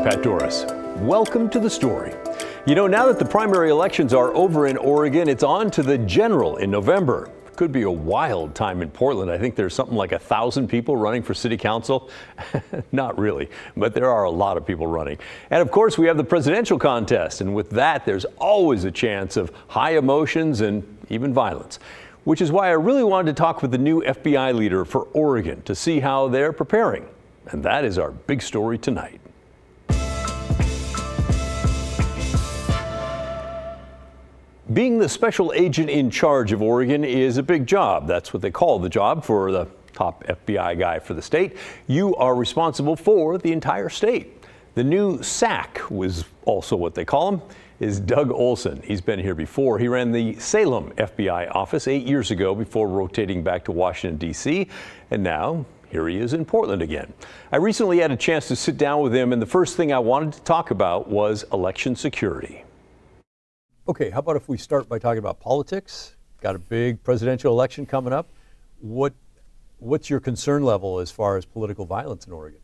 I'm Pat Dooris. Welcome to the Story. You know, now that the primary elections are over in Oregon, it's on to the general in November. Could be a wild time in Portland. I think there's something like 1,000 people running for city council. Not really, but there are a lot of people running. And of course, we have the presidential contest. And with that, there's always a chance of high emotions and even violence. Which is why I really wanted to talk with the new FBI leader for Oregon to see how they're preparing. And that is our big story tonight. Being the special agent in charge of Oregon is a big job. That's what they call the job for the top FBI guy for the state. You are responsible for the entire state. The new SAC was also what they call him, is Doug Olson. He's been here before. He ran the Salem FBI office 8 years ago before rotating back to Washington, D.C. And now here he is in Portland again. I recently had a chance to sit down with him, and the first thing I wanted to talk about was election security. Okay, how about if we start by talking about politics? Got a big presidential election coming up. What's your concern level as far as political violence in Oregon?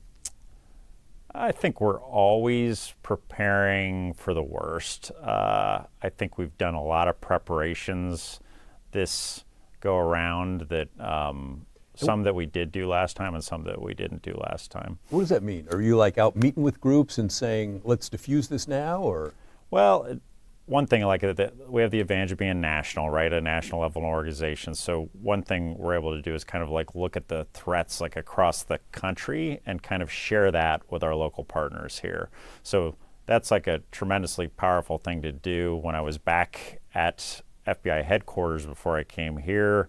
I think we're always preparing for the worst. I think we've done a lot of preparations this go around that some that we did do last time and some that we didn't do last time. What does that mean? Are you like out meeting with groups and saying, let's diffuse this now, or? Well, one thing, like we have the advantage of being national, right? A national level organization. So one thing we're able to do is kind of like look at the threats like across the country and kind of share that with our local partners here. So that's like a tremendously powerful thing to do. When I was back at FBI headquarters before I came here,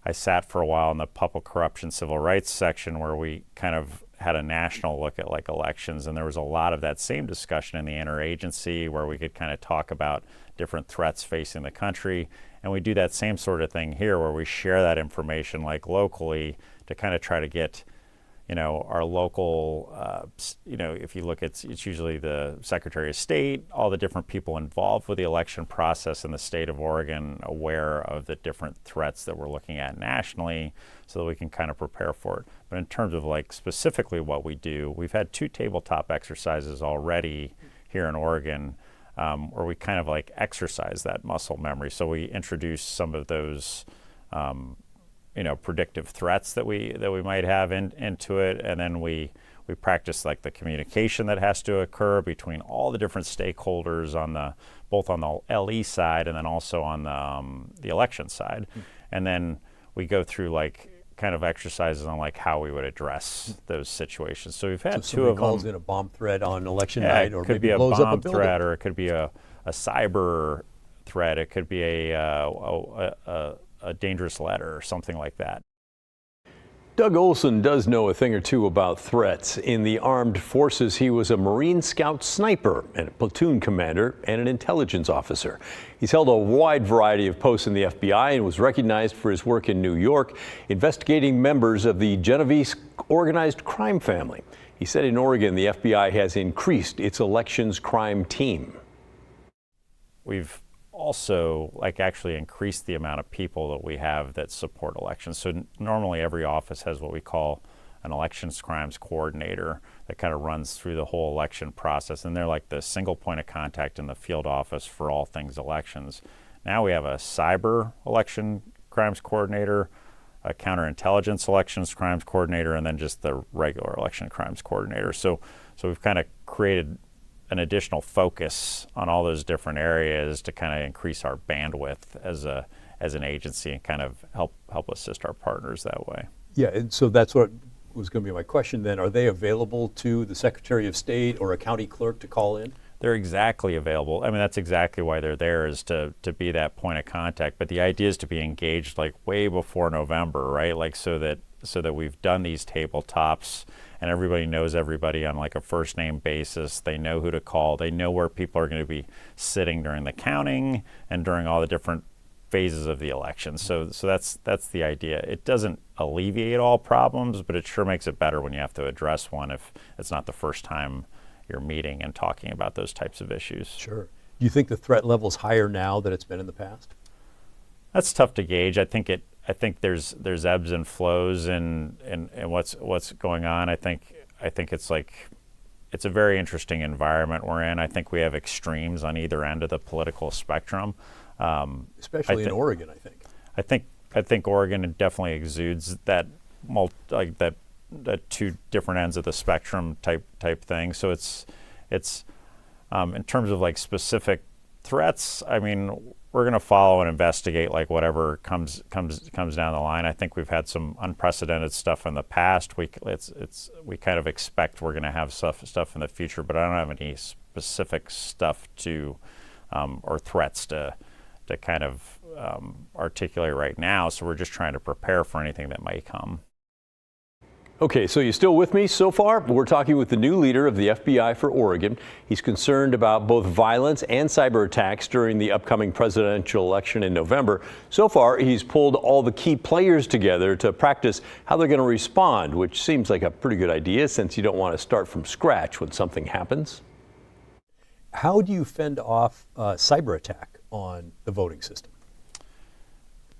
I sat for a while in the public corruption civil rights section where we kind of had a national look at like elections, and there was a lot of that same discussion in the interagency where we could kind of talk about different threats facing the country. And we do that same sort of thing here where we share that information like locally to kind of try to get, you know, our local, you know, if you look at, it's usually the Secretary of State, all the different people involved with the election process in the state of Oregon aware of the different threats that we're looking at nationally so that we can kind of prepare for it. But in terms of like specifically what we do, we've had 2 tabletop exercises already here in Oregon where we kind of like exercise that muscle memory. So we introduce some of those you know, predictive threats that we might have into it, and then we practice like the communication that has to occur between all the different stakeholders on both on the LE side and then also on the election side, and then we go through like kind of exercises on like how we would address those situations. So we've had 2 of them. Calls in a bomb threat on election night, or it could maybe be a blows bomb up a building. threat, or it could be a cyber threat. It could be a dangerous letter or something like that. Doug Olson does know a thing or two about threats. In the armed forces, he was a Marine Scout sniper and a platoon commander and an intelligence officer. He's held a wide variety of posts in the FBI and was recognized for his work in New York, investigating members of the Genovese organized crime family. He said in Oregon, the FBI has increased its elections crime team. We've also like actually increase the amount of people that we have that support elections. So normally every office has what we call an elections crimes coordinator that kind of runs through the whole election process, and they're like the single point of contact in the field office for all things elections. Now we have a cyber election crimes coordinator, a counterintelligence elections crimes coordinator, and then just the regular election crimes coordinator. So we've kind of created an additional focus on all those different areas to kind of increase our bandwidth as an agency and kind of help assist our partners that way. Yeah, and so that's what was going to be my question then. Are they available to the Secretary of State or a county clerk to call in? They're exactly available. I mean, that's exactly why they're there, is to be that point of contact. But the idea is to be engaged like way before November, right? Like so that we've done these tabletops and everybody knows everybody on like a first name basis. They know who to call. They know where people are going to be sitting during the counting and during all the different phases of the election. So that's the idea. It doesn't alleviate all problems, but it sure makes it better when you have to address one if it's not the first time you're meeting and talking about those types of issues. Sure. Do you think the threat level's higher now than it's been in the past? That's tough to gauge. I think there's ebbs and flows in what's going on. I think it's like it's a very interesting environment we're in. I think we have extremes on either end of the political spectrum. Especially in Oregon, I think. I think Oregon definitely exudes that that two different ends of the spectrum type thing. So it's in terms of like specific threats. I mean, we're going to follow and investigate like whatever comes down the line. I think we've had some unprecedented stuff in the past. We kind of expect we're going to have stuff in the future, but I don't have any specific stuff to or threats to kind of articulate right now. So we're just trying to prepare for anything that might come. Okay, so you still with me so far? We're talking with the new leader of the FBI for Oregon. He's concerned about both violence and cyber attacks during the upcoming presidential election in November. So far, he's pulled all the key players together to practice how they're going to respond, which seems like a pretty good idea since you don't want to start from scratch when something happens. How do you fend off a cyber attack on the voting system?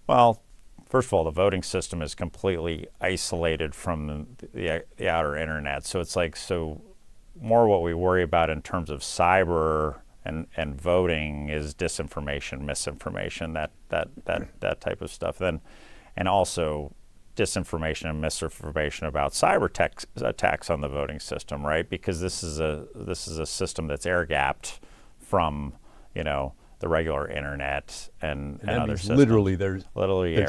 Well, first of all, the voting system is completely isolated from the outer internet. So it's like, so more what we worry about in terms of cyber and voting is disinformation, misinformation, that type of stuff. And also disinformation and misinformation about cyber attacks on the voting system, right? Because this is a system that's air gapped from, the regular internet and other systems. Literally, there's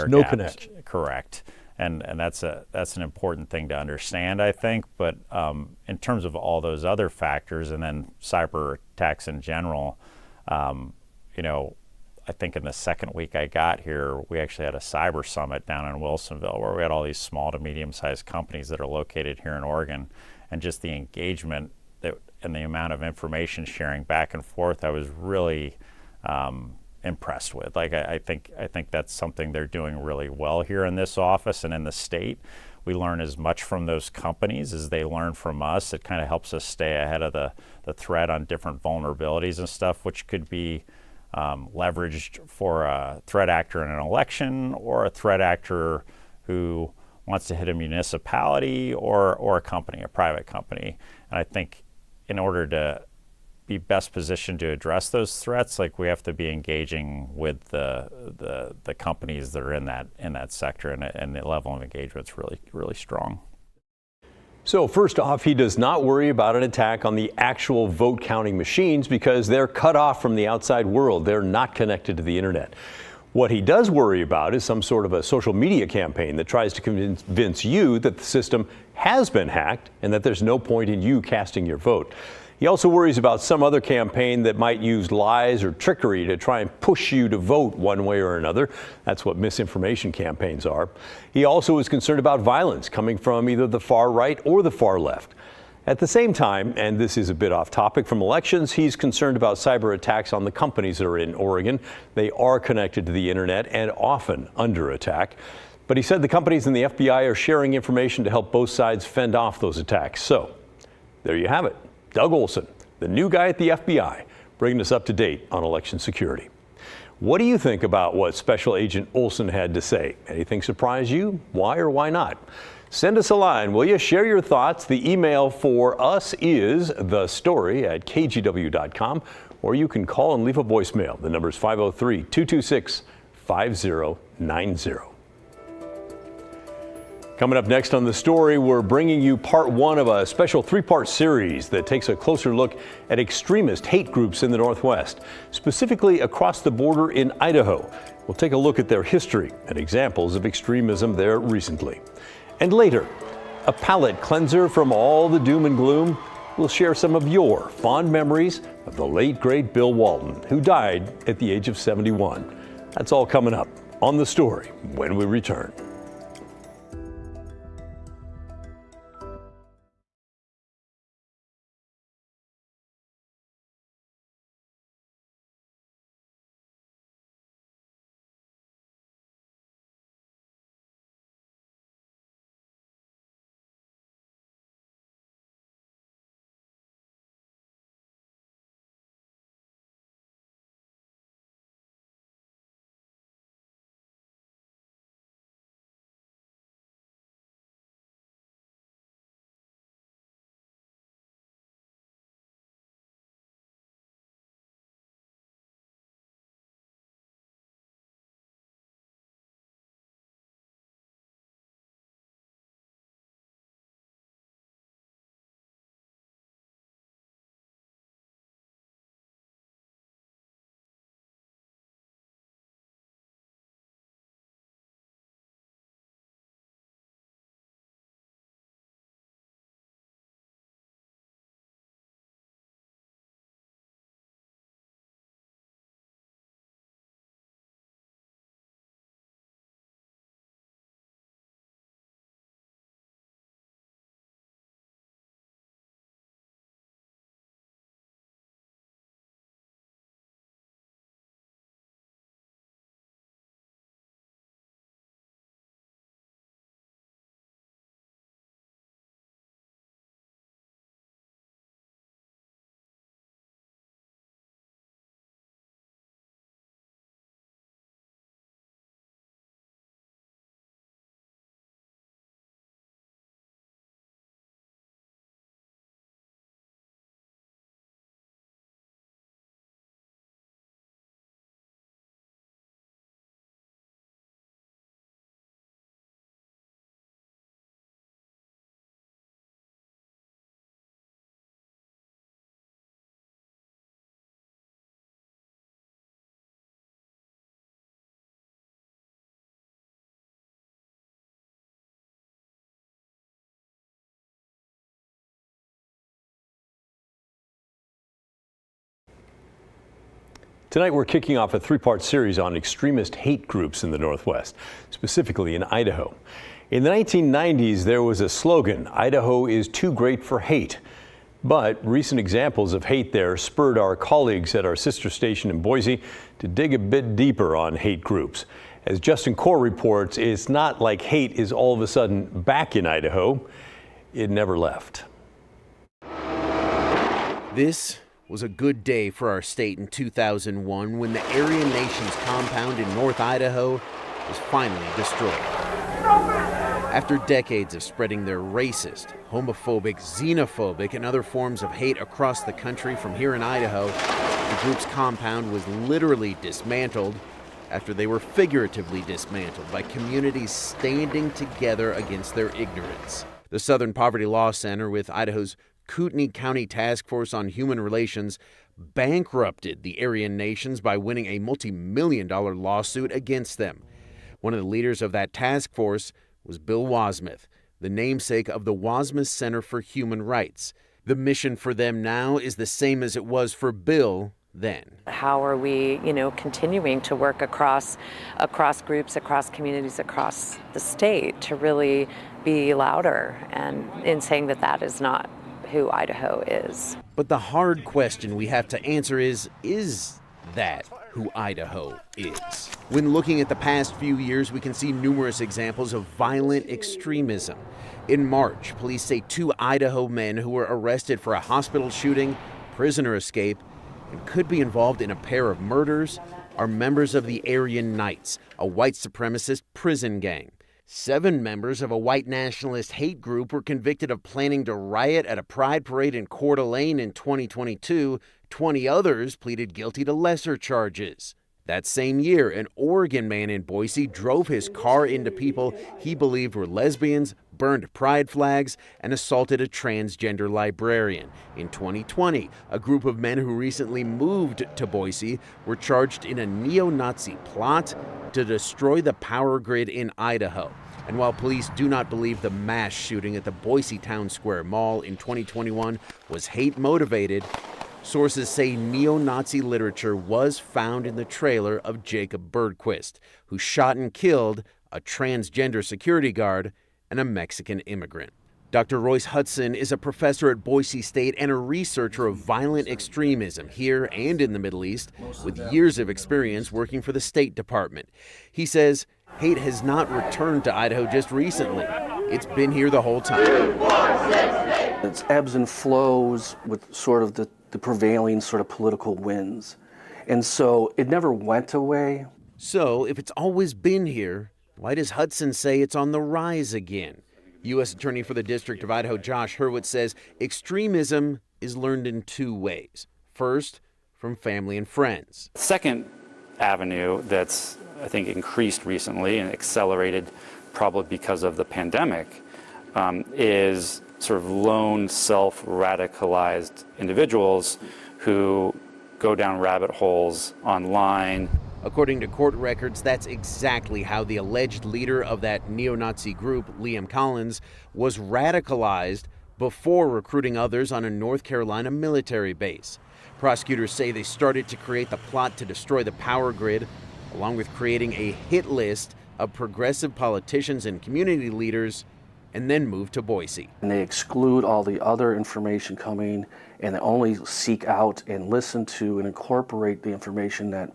no connection. Correct, and that's an important thing to understand, I think. But in terms of all those other factors, and then cyber attacks in general, I think in the second week I got here, we actually had a cyber summit down in Wilsonville where we had all these small to medium-sized companies that are located here in Oregon, and just the engagement and the amount of information sharing back and forth, I was really impressed with. Like I think that's something they're doing really well here in this office and in the state. We learn as much from those companies as they learn from us. It kind of helps us stay ahead of the threat on different vulnerabilities and stuff, which could be leveraged for a threat actor in an election or a threat actor who wants to hit a municipality or a company, a private company. And I think in order to be best positioned to address those threats, like we have to be engaging with the companies that are in that sector, and the level of engagement's really strong. So first off, he does not worry about an attack on the actual vote counting machines because they're cut off from the outside world. They're not connected to the internet. What he does worry about is some sort of a social media campaign that tries to convince you that the system has been hacked and that there's no point in you casting your vote. He also worries about some other campaign that might use lies or trickery to try and push you to vote one way or another. That's what misinformation campaigns are. He also is concerned about violence coming from either the far right or the far left. At the same time, and this is a bit off topic from elections, he's concerned about cyber attacks on the companies that are in Oregon. They are connected to the internet and often under attack. But he said the companies and the FBI are sharing information to help both sides fend off those attacks. So there you have it. Doug Olson, the new guy at the FBI, bringing us up to date on election security. What do you think about what Special Agent Olson had to say? Anything surprise you? Why or why not? Send us a line, will you? Share your thoughts. The email for us is thestory@kgw.com, or you can call and leave a voicemail. The number is 503-226-5090. Coming up next on The Story, we're bringing you part one of a special three-part series that takes a closer look at extremist hate groups in the Northwest, specifically across the border in Idaho. We'll take a look at their history and examples of extremism there recently. And later, a palate cleanser from all the doom and gloom. We'll share some of your fond memories of the late, great Bill Walton, who died at the age of 71. That's all coming up on The Story when we return. Tonight we're kicking off a three-part series on extremist hate groups in the Northwest, specifically in Idaho. In the 1990s, there was a slogan, "Idaho is too great for hate." But recent examples of hate there spurred our colleagues at our sister station in Boise to dig a bit deeper on hate groups. As Justin Core reports, it's not like hate is all of a sudden back in Idaho. It never left. This was a good day for our state in 2001 when the Aryan Nations compound in North Idaho was finally destroyed. After decades of spreading their racist, homophobic, xenophobic, and other forms of hate across the country from here in Idaho, the group's compound was literally dismantled after they were figuratively dismantled by communities standing together against their ignorance. The Southern Poverty Law Center, with Idaho's Kootenai County Task Force on Human Relations, bankrupted the Aryan Nations by winning a multi-million-dollar lawsuit against them. One of the leaders of that task force was Bill Wasmuth, the namesake of the Wasmuth Center for Human Rights. The mission for them now is the same as it was for Bill then. How are we, continuing to work across groups, across communities, across the state to really be louder and in saying that that is not who Idaho is. But the hard question we have to answer is that who Idaho is? When looking at the past few years, we can see numerous examples of violent extremism. In March, police say 2 Idaho men who were arrested for a hospital shooting, prisoner escape, and could be involved in a pair of murders are members of the Aryan Knights, a white supremacist prison gang. 7 members of a white nationalist hate group were convicted of planning to riot at a pride parade in Coeur d'Alene in 2022. 20 others pleaded guilty to lesser charges. That same year, an Oregon man in Boise drove his car into people he believed were lesbians, burned pride flags, and assaulted a transgender librarian. In 2020, a group of men who recently moved to Boise were charged in a neo-Nazi plot to destroy the power grid in Idaho. And while police do not believe the mass shooting at the Boise Town Square Mall in 2021 was hate-motivated, sources say neo-Nazi literature was found in the trailer of Jacob Bergquist, who shot and killed a transgender security guard and a Mexican immigrant. Dr. Royce Hudson is a professor at Boise State and a researcher of violent extremism here and in the Middle East, with years of experience working for the State Department. He says hate has not returned to Idaho just recently. It's been here the whole time. It's ebbs and flows with sort of the prevailing sort of political winds. And so it never went away. So if it's always been here, why does Hudson say it's on the rise again? U.S. Attorney for the District of Idaho, Josh Hurwitz, says extremism is learned in 2 ways. First, from family and friends. Second avenue that's, I think, increased recently and accelerated probably because of the pandemic is sort of lone self-radicalized individuals who go down rabbit holes online. According to court records, that's exactly how the alleged leader of that neo-Nazi group, Liam Collins, was radicalized before recruiting others on a North Carolina military base. Prosecutors say they started to create the plot to destroy the power grid, along with creating a hit list of progressive politicians and community leaders, and then moved to Boise. And they exclude all the other information coming, and they only seek out and listen to and incorporate the information that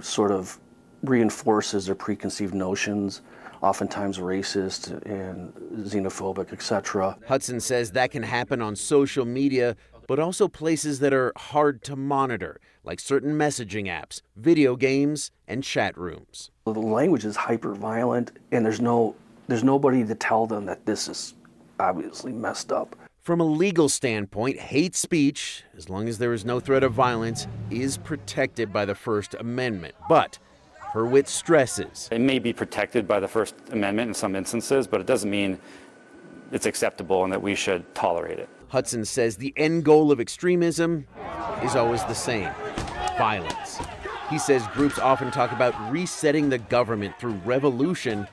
sort of reinforces their preconceived notions, oftentimes racist and xenophobic, etc. Hudson says that can happen on social media, but also places that are hard to monitor, like certain messaging apps, video games, and chat rooms. The language is hyper-violent, and there's nobody to tell them that this is obviously messed up. From a legal standpoint, hate speech, as long as there is no threat of violence, is protected by the First Amendment. But Hurwitz stresses It may be protected by the First Amendment in some instances, but it doesn't mean it's acceptable and that we should tolerate it. Hudson says the end goal of extremism is always the same: violence. He says groups often talk about resetting the government through revolution,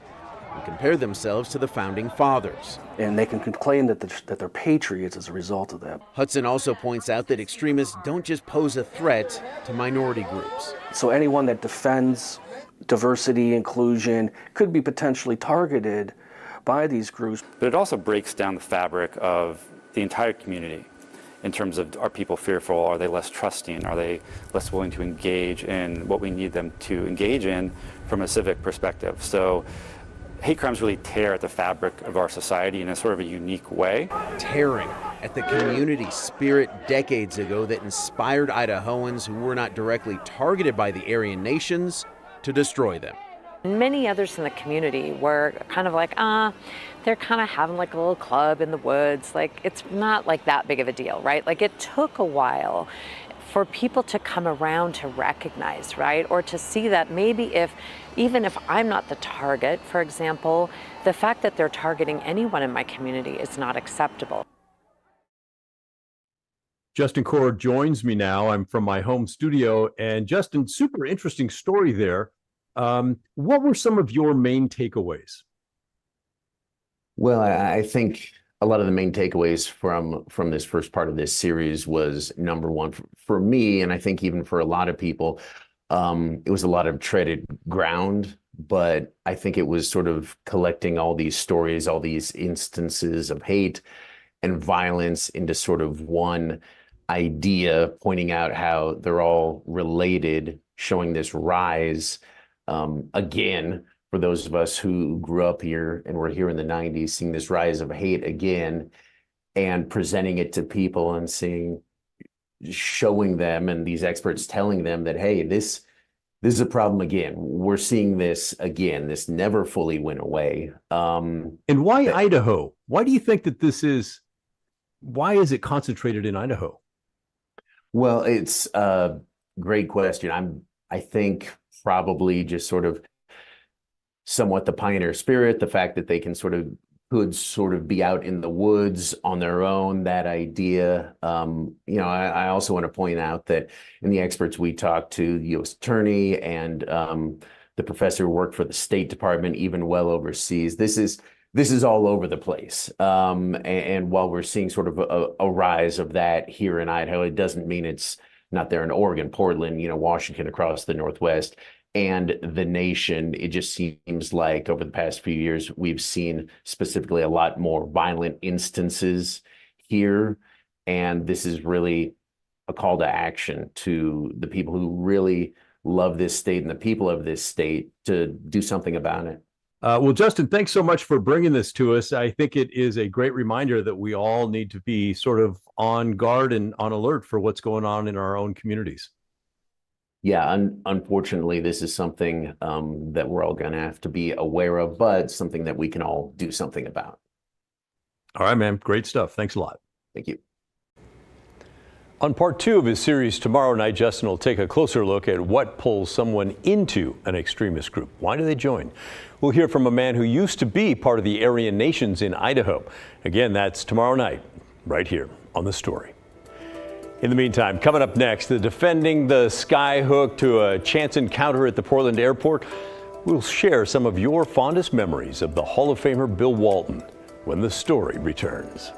and compare themselves to the founding fathers. And they can claim that they're patriots as a result of that. Hudson also points out that extremists don't just pose a threat to minority groups. So anyone that defends diversity, inclusion, could be potentially targeted by these groups. But it also breaks down the fabric of the entire community in terms of, are people fearful? Are they less trusting? Are they less willing to engage in what we need them to engage in from a civic perspective? So hate crimes really tear at the fabric of our society in a sort of a unique way. Tearing at the community spirit decades ago that inspired Idahoans who were not directly targeted by the Aryan nations to destroy them. Many others in the community were kind of like, they're kind of having like a little club in the woods. Like, it's not like that big of a deal, right? Like, it took a while for people to come around to recognize, right? Or to see that maybe even if I'm not the target, for example, the fact that they're targeting anyone in my community is not acceptable. Justin Core joins me now. I'm from my home studio. And Justin, super interesting story there. What were some of your main takeaways? Well, I think a lot of the main takeaways from this first part of this series was, number one, for me, and I think even for a lot of people, it was a lot of treaded ground, but I think it was sort of collecting all these stories, all these instances of hate and violence into sort of one idea, pointing out how they're all related, showing this rise. Again, for those of us who grew up here and were here in the 90s, seeing this rise of hate again and presenting it to people and showing them, and these experts telling them that, hey, this is a problem again. We're seeing this again. This never fully went away. And why Idaho? Why do you think that why is it concentrated in Idaho? Well, it's a great question. I think probably just sort of somewhat the pioneer spirit, the fact that they could sort of be out in the woods on their own, that idea. I also want to point out that in the experts we talked to, the U.S. Attorney and the professor who worked for the State Department, even well overseas, this is all over the place. And while we're seeing sort of a rise of that here in Idaho, it doesn't mean it's not there in Oregon, Portland, Washington, across the Northwest and the nation. It just seems like over the past few years, we've seen specifically a lot more violent instances here. And this is really a call to action to the people who really love this state and the people of this state to do something about it. Well, Justin, thanks so much for bringing this to us. I think it is a great reminder that we all need to be sort of on guard and on alert for what's going on in our own communities. Yeah, unfortunately, this is something that we're all going to have to be aware of, but something that we can all do something about. All right, man. Great stuff. Thanks a lot. Thank you. On part 2 of his series tomorrow night, Justin will take a closer look at what pulls someone into an extremist group. Why do they join? We'll hear from a man who used to be part of the Aryan nations in Idaho. Again, that's tomorrow night, right here on The Story. In the meantime, coming up next, the defending the skyhook to a chance encounter at the Portland airport. We'll share some of your fondest memories of the Hall of Famer Bill Walton when The Story returns.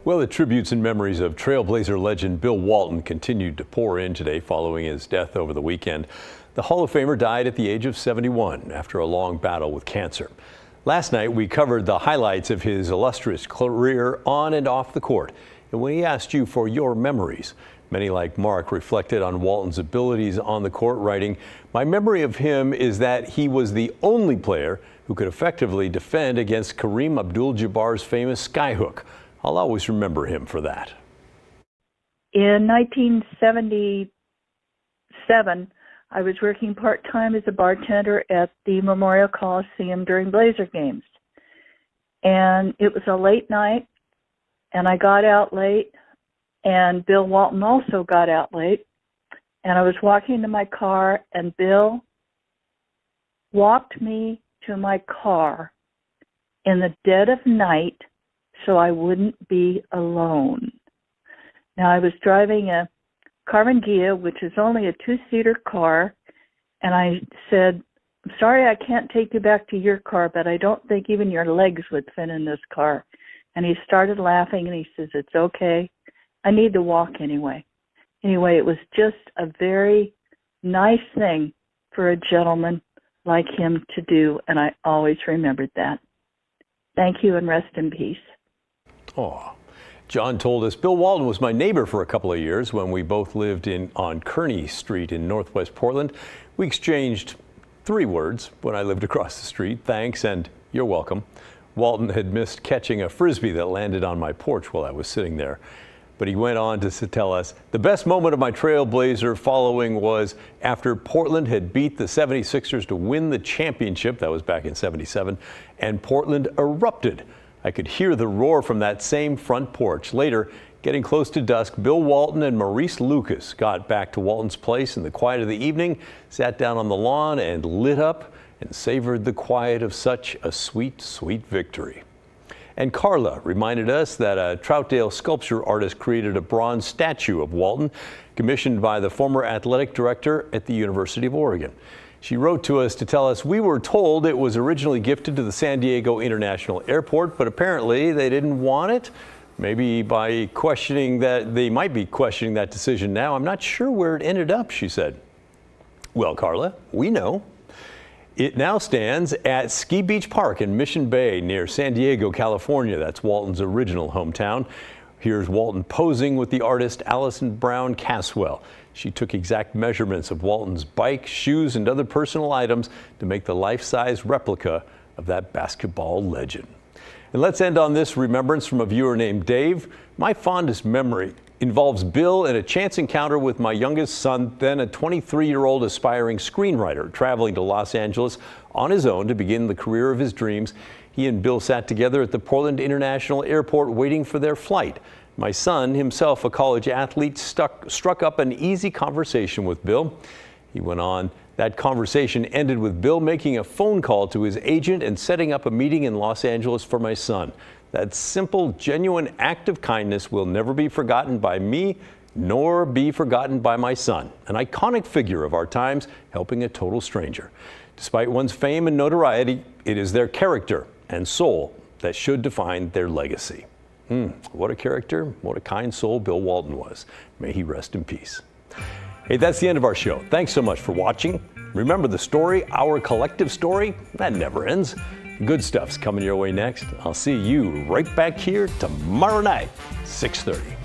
Well, the tributes and memories of Trailblazer legend Bill Walton continued to pour in today following his death over the weekend. The Hall of Famer died at the age of 71 after a long battle with cancer. Last night, we covered the highlights of his illustrious career on and off the court. And when he asked you for your memories, many like Mark reflected on Walton's abilities on the court, writing, "My memory of him is that he was the only player who could effectively defend against Kareem Abdul-Jabbar's famous skyhook. I'll always remember him for that." In 1977, I was working part-time as a bartender at the Memorial Coliseum during Blazer games. And it was a late night, and I got out late, and Bill Walton also got out late. And I was walking to my car, and Bill walked me to my car in the dead of night so I wouldn't be alone. Now, I was driving a Carmen Ghia, which is only a two-seater car, and I said, "I'm sorry I can't take you back to your car, but I don't think even your legs would fit in this car." And he started laughing, and he says, "It's okay. I need to walk anyway." Anyway, it was just a very nice thing for a gentleman like him to do, and I always remembered that. Thank you, and rest in peace. Oh, John told us, "Bill Walton was my neighbor for a couple of years when we both lived on Kearney Street in Northwest Portland. We exchanged 3 words when I lived across the street: thanks and you're welcome." Walton had missed catching a Frisbee that landed on my porch while I was sitting there. But he went on to tell us, "The best moment of my Trailblazer following was after Portland had beat the 76ers to win the championship." That was back in '77, and Portland erupted. I could hear the roar from that same front porch. Later, getting close to dusk, Bill Walton and Maurice Lucas got back to Walton's place in the quiet of the evening, sat down on the lawn and lit up and savored the quiet of such a sweet, sweet victory. And Carla reminded us that a Troutdale sculpture artist created a bronze statue of Walton, commissioned by the former athletic director at the University of Oregon. She wrote to us to tell us, "We were told it was originally gifted to the San Diego International Airport, but apparently they didn't want it. Maybe by questioning that, they might be questioning that decision now. I'm not sure where it ended up," she said. Well, Carla, we know. It now stands at Ski Beach Park in Mission Bay near San Diego, California. That's Walton's original hometown. Here's Walton posing with the artist Allison Brown Caswell. She took exact measurements of Walton's bike, shoes, and other personal items to make the life-size replica of that basketball legend. And let's end on this remembrance from a viewer named Dave. "My fondest memory involves Bill in a chance encounter with my youngest son, then a 23-year-old aspiring screenwriter, traveling to Los Angeles on his own to begin the career of his dreams. He and Bill sat together at the Portland International Airport waiting for their flight. My son, himself a college athlete, struck up an easy conversation with Bill." He went on, "That conversation ended with Bill making a phone call to his agent and setting up a meeting in Los Angeles for my son. That simple, genuine act of kindness will never be forgotten by me, nor be forgotten by my son. An iconic figure of our times, helping a total stranger. Despite one's fame and notoriety, it is their character and soul that should define their legacy." What a character, what a kind soul Bill Walton was. May he rest in peace. Hey, that's the end of our show. Thanks so much for watching. Remember, the story, our collective story, that never ends. Good stuff's coming your way next. I'll see you right back here tomorrow night, 6:30.